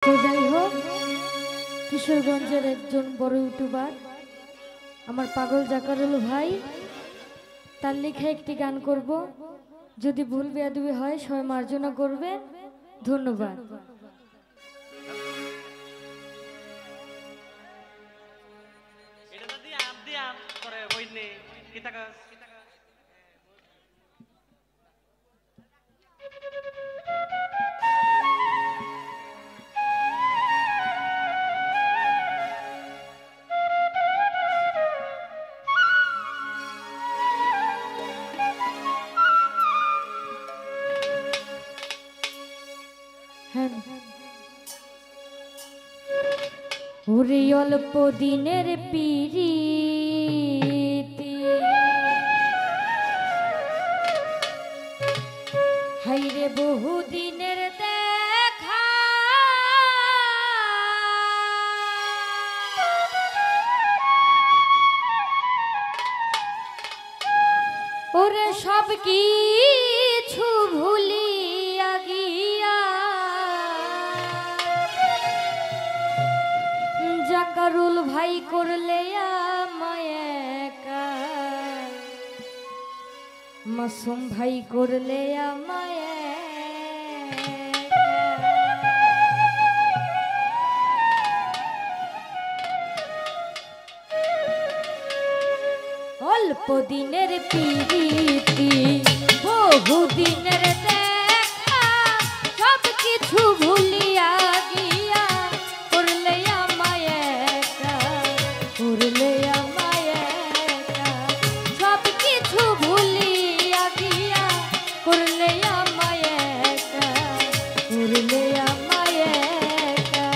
তো যাই হোক, কিশোরগঞ্জের একজন বড় ইউটিউবার আমার পাগল জাকারুল ভাই, তার লেখা একটি গান করব। যদি ভুল বেয়াদবি হয় সবাই মার্জনা করবেন। ধন্যবাদ। হ্যাঁ, ওরে অল্প দিনের পিরিতি, হাইরে বহু দিনের দেখা, ওরে সব কিছু ভুলিয়া গিয়া জাকারুল ভাই করলে আমায় একা, মাসুম ভাই করলে আমায় একা। অল্প দিনের পিরিতি, বহু দিনের দেখা, সব কিছু ভুলিয়া গিয়া করলে আমায় একা, করলে আমায় একা, সব কিছু ভুলিয়া গিয়া করলে আমায় একা, করলে আমায় একা।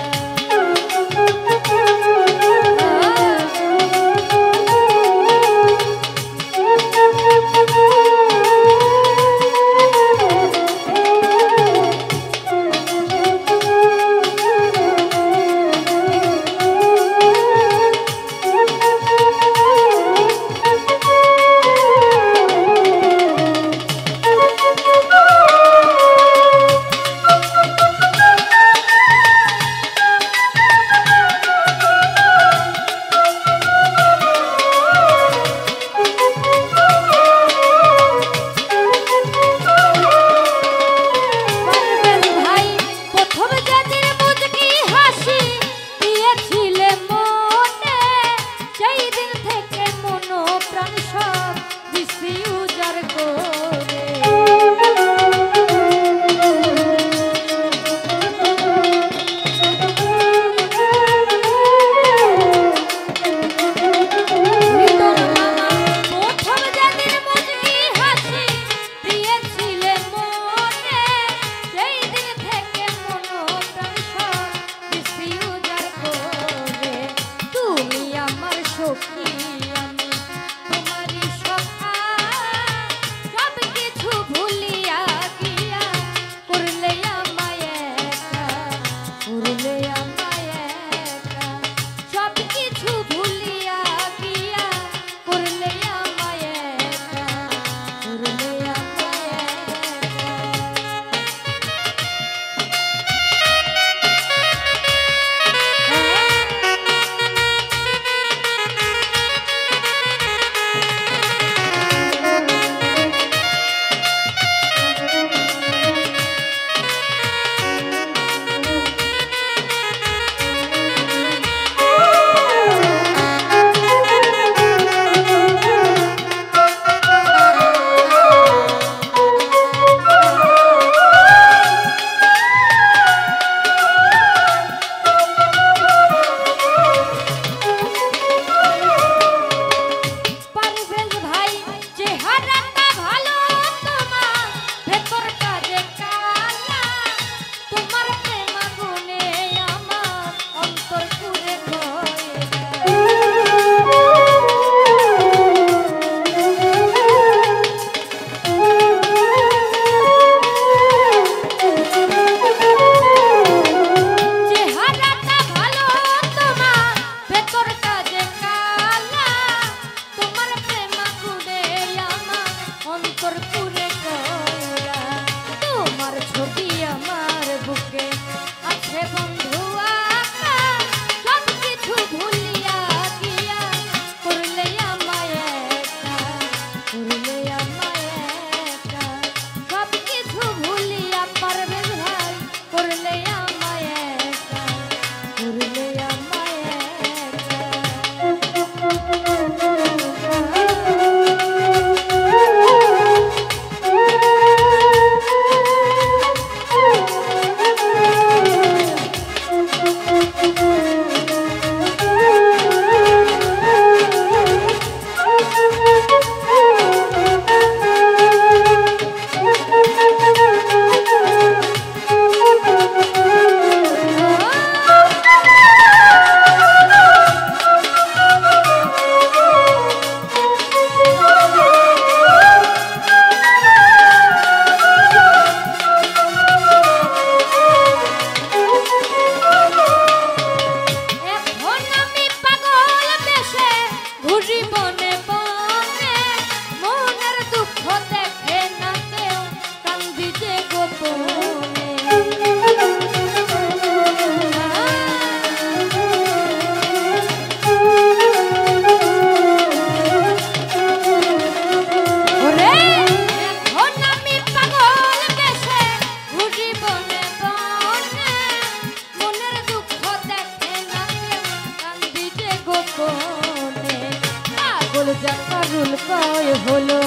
কয় হলো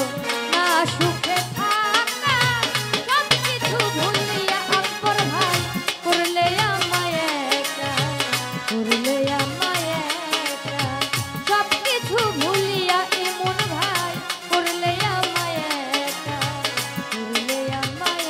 না সুখে থাকা সব কিছু ভুলিয়া আপন ভাই করলে আমায় একা করলে আমায় একা সব কিছু ভুলিয়া এমন ভাই করলে আমায় একা করলে আমায়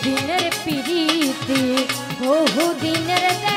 দিনের পিড়িতি বহু দিনের